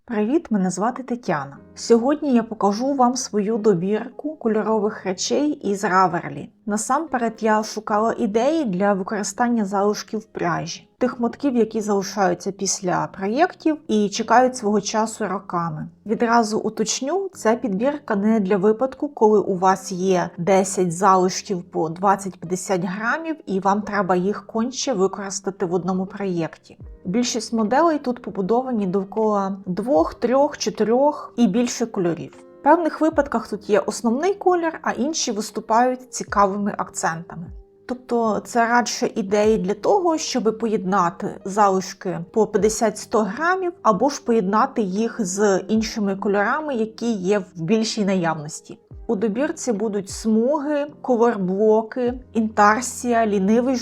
Привіт, мене звати Тетяна. Сьогодні я покажу вам свою добірку кольорових речей із Ravelry. Насамперед я шукала ідеї для використання залишків пряжі, тих мотків, які залишаються після проєктів і чекають свого часу роками. Відразу уточню, ця підбірка не для випадку, коли у вас є 10 залишків по 20-50 грамів і вам треба їх конче використати в одному проєкті. Більшість моделей тут побудовані довкола 2, 3, 4 і більше кольорів. В певних випадках тут є основний колір, а інші виступають цікавими акцентами. Тобто це радше ідеї для того, щоб поєднати залишки по 50-100 грамів, або ж поєднати їх з іншими кольорами, які є в більшій наявності. У добірці будуть смуги, колорблоки, інтарсія, лінивий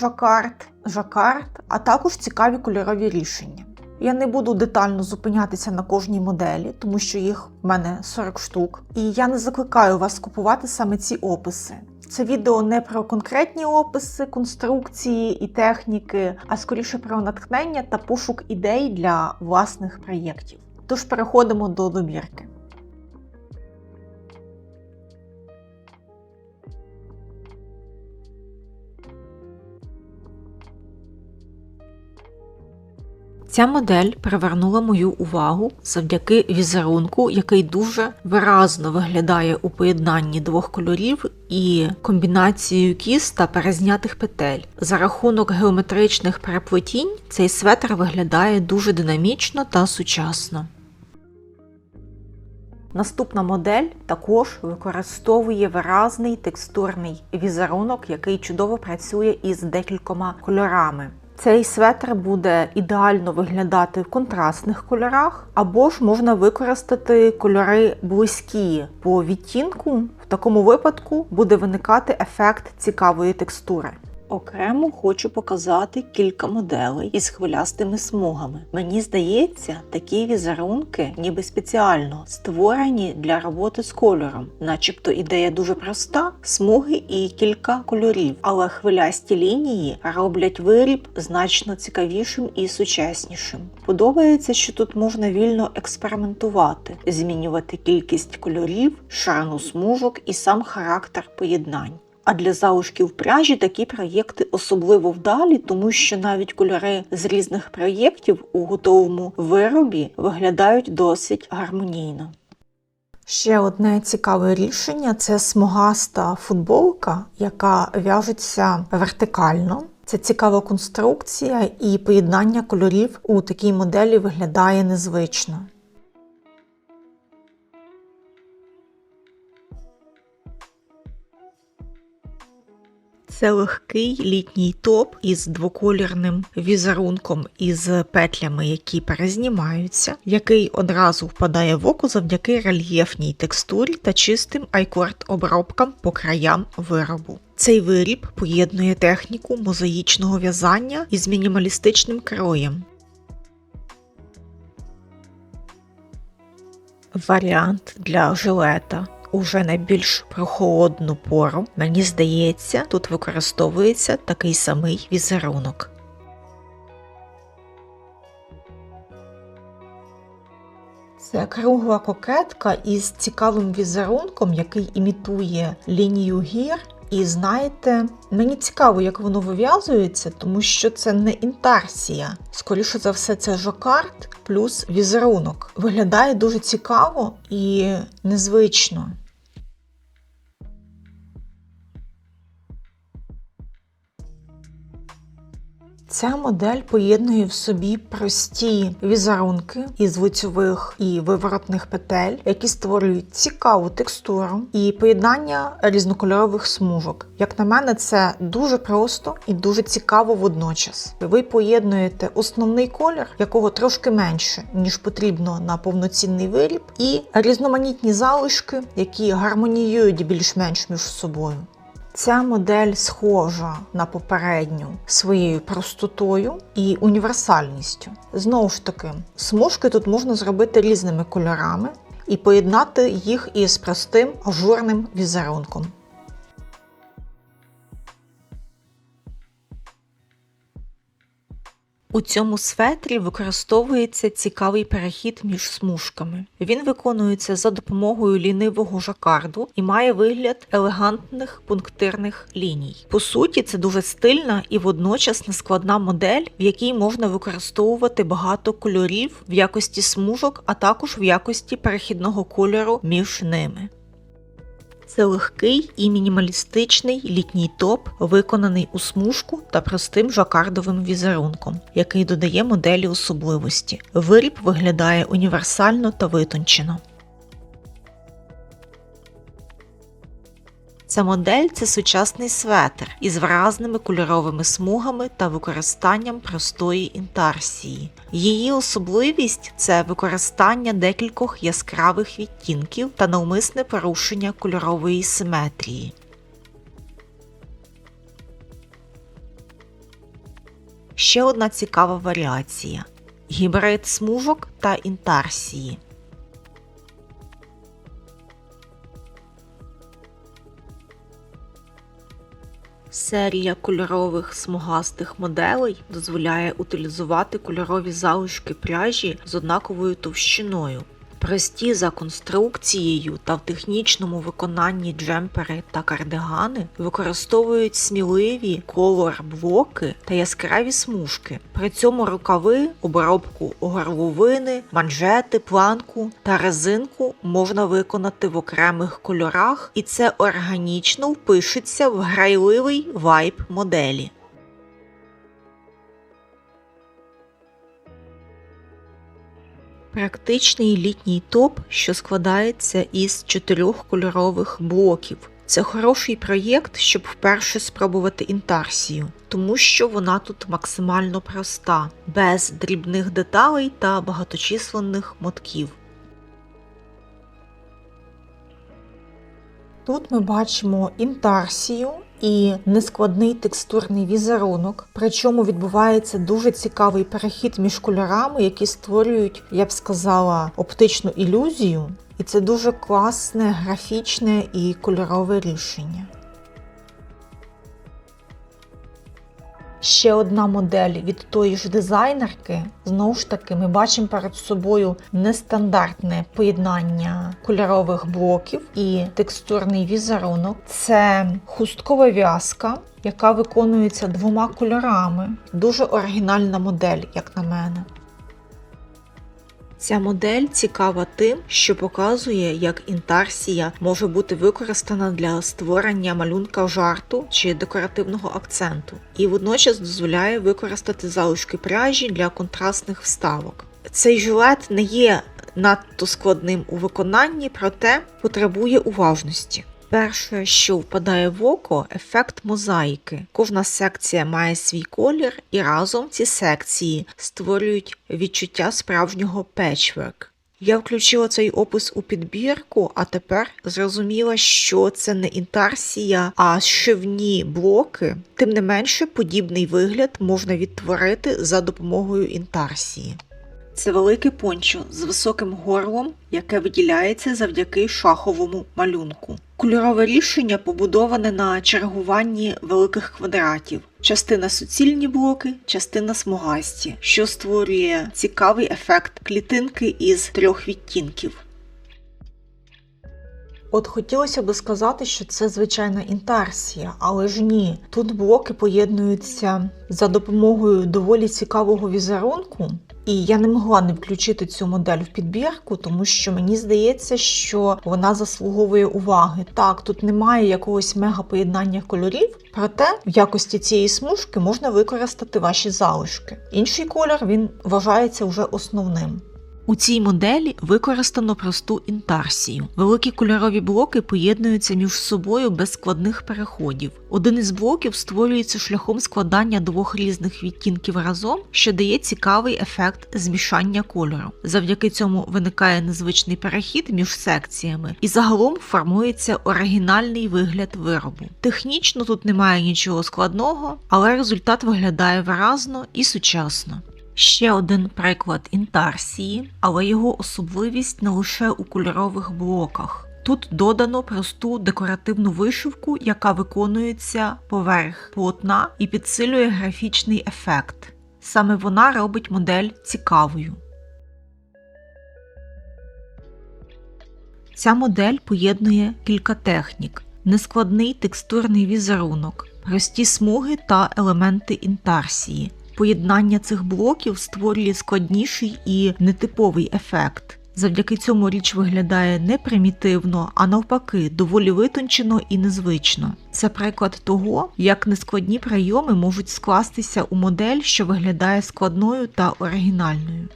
жакард, а також цікаві кольорові рішення. Я не буду детально зупинятися на кожній моделі, тому що їх в мене 40 штук. І я не закликаю вас купувати саме ці описи. Це відео не про конкретні описи, конструкції і техніки, а скоріше про натхнення та пошук ідей для власних проєктів. Тож переходимо до добірки. Ця модель привернула мою увагу завдяки візерунку, який дуже виразно виглядає у поєднанні двох кольорів і комбінацією кіз та перезнятих петель. За рахунок геометричних переплетінь цей светр виглядає дуже динамічно та сучасно. Наступна модель також використовує виразний текстурний візерунок, який чудово працює із декількома кольорами. Цей светр буде ідеально виглядати в контрастних кольорах, або ж можна використати кольори близькі по відтінку. В такому випадку буде виникати ефект цікавої текстури. Окремо хочу показати кілька моделей із хвилястими смугами. Мені здається, такі візерунки ніби спеціально створені для роботи з кольором. Начебто ідея дуже проста – смуги і кілька кольорів, але хвилясті лінії роблять виріб значно цікавішим і сучаснішим. Подобається, що тут можна вільно експериментувати, змінювати кількість кольорів, ширину смужок і сам характер поєднань. А для залишків пряжі такі проєкти особливо вдалі, тому що навіть кольори з різних проєктів у готовому виробі виглядають досить гармонійно. Ще одне цікаве рішення – це смугаста футболка, яка в'яжеться вертикально. Це цікава конструкція і поєднання кольорів у такій моделі виглядає незвично. Це легкий літній топ із двокольорним візерунком із петлями, які перезнімаються, який одразу впадає в око завдяки рельєфній текстурі та чистим айкорд-обробкам по краям виробу. Цей виріб поєднує техніку мозаїчного в'язання із мінімалістичним кроєм. Варіант для жилета. Уже на більш прохолодну пору, мені здається, тут використовується такий самий візерунок. Це кругла кокетка із цікавим візерунком, який імітує лінію гір. І знаєте, мені цікаво, як воно вив'язується, тому що це не інтарсія. Скоріше за все, це жакард плюс візерунок. Виглядає дуже цікаво і незвично. Ця модель поєднує в собі прості візерунки із лицьових і виворотних петель, які створюють цікаву текстуру і поєднання різнокольорових смужок. Як на мене, це дуже просто і дуже цікаво водночас. Ви поєднуєте основний колір, якого трошки менше, ніж потрібно на повноцінний виріб, і різноманітні залишки, які гармоніюють більш-менш між собою. Ця модель схожа на попередню своєю простотою і універсальністю. Знову ж таки, смужки тут можна зробити різними кольорами і поєднати їх із простим ажурним візерунком. У цьому светрі використовується цікавий перехід між смужками. Він виконується за допомогою лінивого жакарду і має вигляд елегантних пунктирних ліній. По суті, це дуже стильна і водночас нескладна модель, в якій можна використовувати багато кольорів в якості смужок, а також в якості перехідного кольору між ними. Це легкий і мінімалістичний літній топ, виконаний у смужку та простим жакардовим візерунком, який додає моделі особливості. Виріб виглядає універсально та витончено. Ця модель – це сучасний светр із виразними кольоровими смугами та використанням простої інтарсії. Її особливість – це використання декількох яскравих відтінків та навмисне порушення кольорової симетрії. Ще одна цікава варіація – гібрид смужок та інтарсії. Серія кольорових смугастих моделей дозволяє утилізувати кольорові залишки пряжі з однаковою товщиною. Прості за конструкцією та в технічному виконанні джемпери та кардигани використовують сміливі колор-блоки та яскраві смужки. При цьому рукави, обробку горловини, манжети, планку та резинку можна виконати в окремих кольорах, і це органічно впишеться в грайливий вайб моделі. Практичний літній топ, що складається із 4 кольорових блоків. Це хороший проєкт, щоб вперше спробувати інтарсію, тому що вона тут максимально проста, без дрібних деталей та багаточисленних мотків. Тут ми бачимо інтарсію і нескладний текстурний візерунок, причому відбувається дуже цікавий перехід між кольорами, які створюють, я б сказала, оптичну ілюзію. І це дуже класне, графічне і кольорове рішення. Ще одна модель від тої ж дизайнерки. Знову ж таки, ми бачимо перед собою нестандартне поєднання кольорових блоків і текстурний візерунок. Це хусткова в'язка, яка виконується 2 кольорами. Дуже оригінальна модель, як на мене. Ця модель цікава тим, що показує, як інтарсія може бути використана для створення малюнка жарту чи декоративного акценту, і водночас дозволяє використати залишки пряжі для контрастних вставок. Цей жилет не є надто складним у виконанні, проте потребує уважності. Перше, що впадає в око – ефект мозаїки. Кожна секція має свій колір, і разом ці секції створюють відчуття справжнього петчворк. Я включила цей опис у підбірку, а тепер зрозуміла, що це не інтарсія, а зшивні блоки. Тим не менше, подібний вигляд можна відтворити за допомогою інтарсії. Це велике пончо з високим горлом, яке виділяється завдяки шаховому малюнку. Кольорове рішення побудоване на чергуванні великих квадратів. Частина суцільні блоки, частина смугасті, що створює цікавий ефект клітинки із 3 відтінків. От хотілося б сказати, що це звичайна інтарсія, але ж ні. Тут блоки поєднуються за допомогою доволі цікавого візерунку. І я не могла не включити цю модель в підбірку, тому що мені здається, що вона заслуговує уваги. Так, тут немає якогось мега-поєднання кольорів, проте в якості цієї смужки можна використати ваші залишки. Інший колір, він вважається вже основним. У цій моделі використано просту інтарсію. Великі кольорові блоки поєднуються між собою без складних переходів. Один із блоків створюється шляхом складання 2 різних відтінків разом, що дає цікавий ефект змішання кольору. Завдяки цьому виникає незвичний перехід між секціями і загалом формується оригінальний вигляд виробу. Технічно тут немає нічого складного, але результат виглядає виразно і сучасно. Ще один приклад інтарсії, але його особливість не лише у кольорових блоках. Тут додано просту декоративну вишивку, яка виконується поверх полотна і підсилює графічний ефект. Саме вона робить модель цікавою. Ця модель поєднує кілька технік: нескладний текстурний візерунок, прості смуги та елементи інтарсії. Поєднання цих блоків створює складніший і нетиповий ефект. Завдяки цьому річ виглядає не примітивно, а навпаки, доволі витончено і незвично. Це приклад того, як нескладні прийоми можуть скластися у модель, що виглядає складною та оригінальною.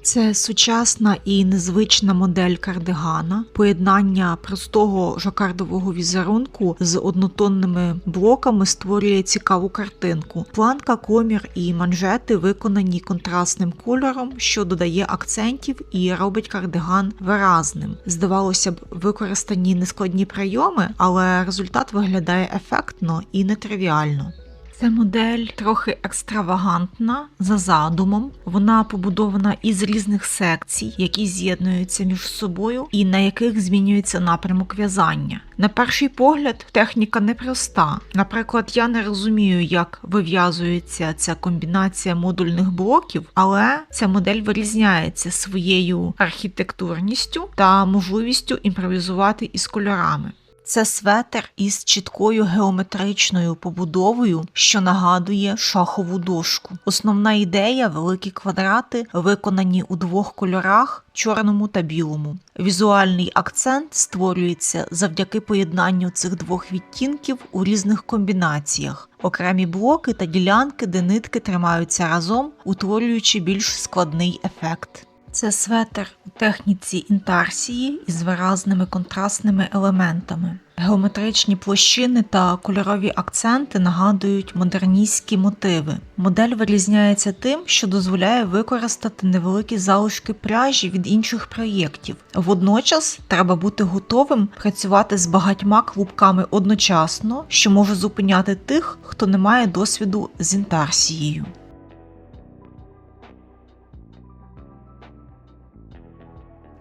Це сучасна і незвична модель кардигана, поєднання простого жакардового візерунку з однотонними блоками створює цікаву картинку. Планка, комір і манжети виконані контрастним кольором, що додає акцентів і робить кардиган виразним. Здавалося б, використані нескладні прийоми, але результат виглядає ефектно і нетривіально. Ця модель трохи екстравагантна за задумом. Вона побудована із різних секцій, які з'єднуються між собою і на яких змінюється напрямок в'язання. На перший погляд, техніка непроста. Наприклад, я не розумію, як вив'язується ця комбінація модульних блоків, але ця модель вирізняється своєю архітектурністю та можливістю імпровізувати із кольорами. Це светр із чіткою геометричною побудовою, що нагадує шахову дошку. Основна ідея – великі квадрати, виконані у двох кольорах – чорному та білому. Візуальний акцент створюється завдяки поєднанню цих двох відтінків у різних комбінаціях. Окремі блоки та ділянки, де нитки тримаються разом, утворюючи більш складний ефект. Це светр у техніці інтарсії із виразними контрастними елементами. Геометричні площини та кольорові акценти нагадують модерністські мотиви. Модель вирізняється тим, що дозволяє використати невеликі залишки пряжі від інших проєктів. Водночас треба бути готовим працювати з багатьма клубками одночасно, що може зупиняти тих, хто не має досвіду з інтарсією.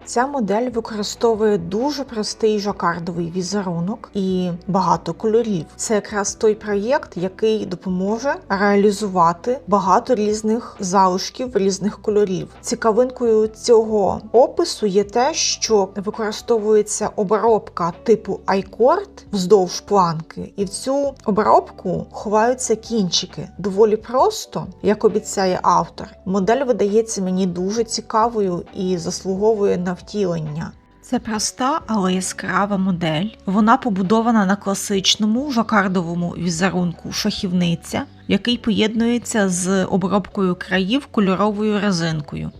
Ця модель використовує дуже простий жакардовий візерунок і багато кольорів. Це якраз той проєкт, який допоможе реалізувати багато різних залишків, різних кольорів. Цікавинкою цього опису є те, що використовується обробка типу айкорд вздовж планки, і в цю обробку ховаються кінчики. Доволі просто, як обіцяє автор. Модель видається мені дуже цікавою і заслуговує на втілення. Це проста, але яскрава модель. Вона побудована на класичному жакардовому візерунку шахівниця, який поєднується з обробкою країв кольоровою резинкою.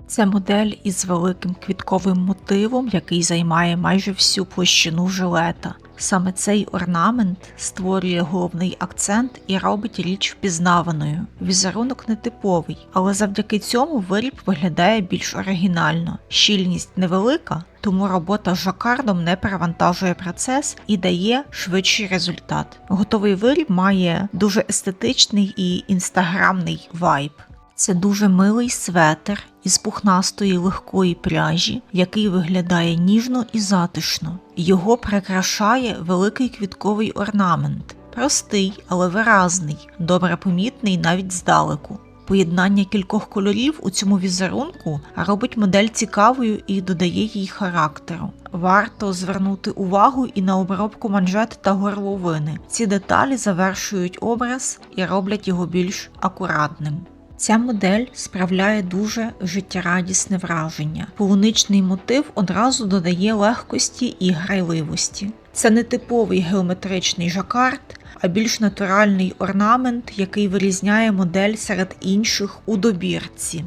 Це модель із великим квітковим мотивом, який займає майже всю площину жилета. Саме цей орнамент створює головний акцент і робить річ впізнаваною. Візерунок нетиповий, але завдяки цьому виріб виглядає більш оригінально. Щільність невелика, тому робота з жакардом не перевантажує процес і дає швидший результат. Готовий виріб має дуже естетичний і інстаграмний вайб. Це дуже милий светр із пухнастої легкої пряжі, який виглядає ніжно і затишно. Його прикрашає великий квітковий орнамент. Простий, але виразний, добре помітний навіть здалеку. Поєднання кількох кольорів у цьому візерунку робить модель цікавою і додає їй характеру. Варто звернути увагу і на обробку манжет та горловини. Ці деталі завершують образ і роблять його більш акуратним. Ця модель справляє дуже життєрадісне враження. Полуничний мотив одразу додає легкості і грайливості. Це не типовий геометричний жакард, а більш натуральний орнамент, який вирізняє модель серед інших у добірці.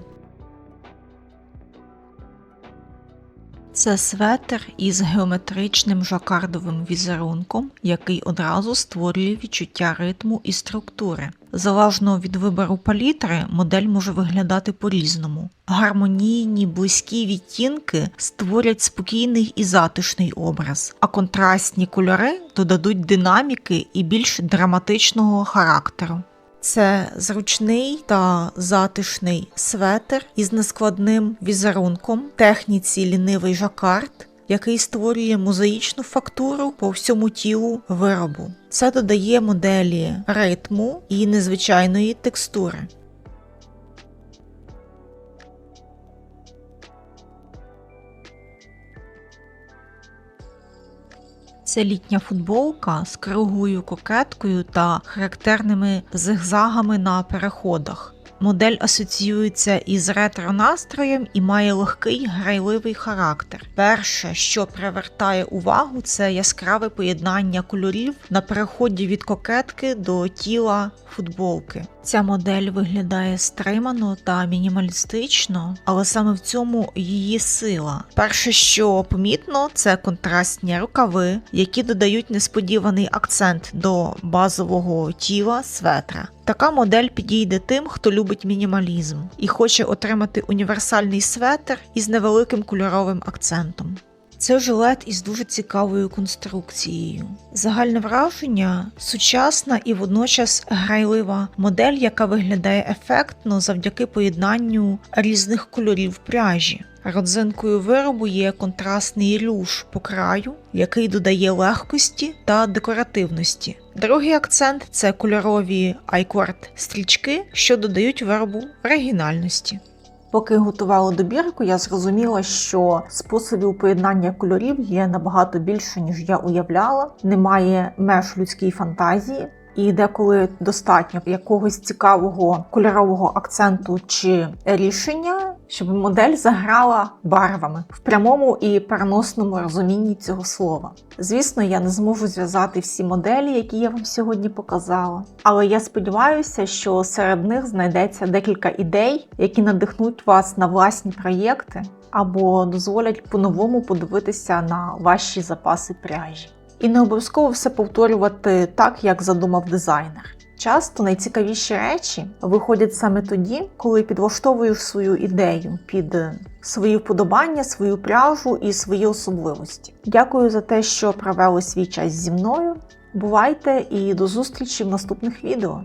Це светр із геометричним жакардовим візерунком, який одразу створює відчуття ритму і структури. Залежно від вибору палітри, модель може виглядати по-різному. Гармонійні, близькі відтінки створять спокійний і затишний образ, а контрастні кольори додадуть динаміки і більш драматичного характеру. Це зручний та затишний светр із нескладним візерунком, техніці лінивий жакард, який створює мозаїчну фактуру по всьому тілу виробу. Це додає моделі ритму і незвичайної текстури. Це літня футболка з круглою кокеткою та характерними зигзагами на переходах. Модель асоціюється із ретро-настроєм і має легкий грайливий характер. Перше, що привертає увагу, це яскраве поєднання кольорів на переході від кокетки до тіла футболки. Ця модель виглядає стримано та мінімалістично, але саме в цьому її сила. Перше, що помітно, це контрастні рукави, які додають несподіваний акцент до базового тіла светра. Така модель підійде тим, хто любить мінімалізм і хоче отримати універсальний светр із невеликим кольоровим акцентом. Це жилет із дуже цікавою конструкцією. Загальне враження – сучасна і водночас грайлива модель, яка виглядає ефектно завдяки поєднанню різних кольорів пряжі. Родзинкою виробу є контрастний рюш по краю, який додає легкості та декоративності. Другий акцент – це кольорові айкорд-стрічки, що додають виробу оригінальності. Поки готувала добірку, я зрозуміла, що способів поєднання кольорів є набагато більше, ніж я уявляла. Немає меж людській фантазії. І деколи достатньо якогось цікавого кольорового акценту чи рішення, щоб модель заграла барвами в прямому і переносному розумінні цього слова. Звісно, я не зможу зв'язати всі моделі, які я вам сьогодні показала, але я сподіваюся, що серед них знайдеться декілька ідей, які надихнуть вас на власні проєкти або дозволять по-новому подивитися на ваші запаси пряжі. І не обов'язково все повторювати так, як задумав дизайнер. Часто найцікавіші речі виходять саме тоді, коли підлаштовуєш свою ідею під свої вподобання, свою пряжу і свої особливості. Дякую за те, що провели свій час зі мною. Бувайте і до зустрічі в наступних відео.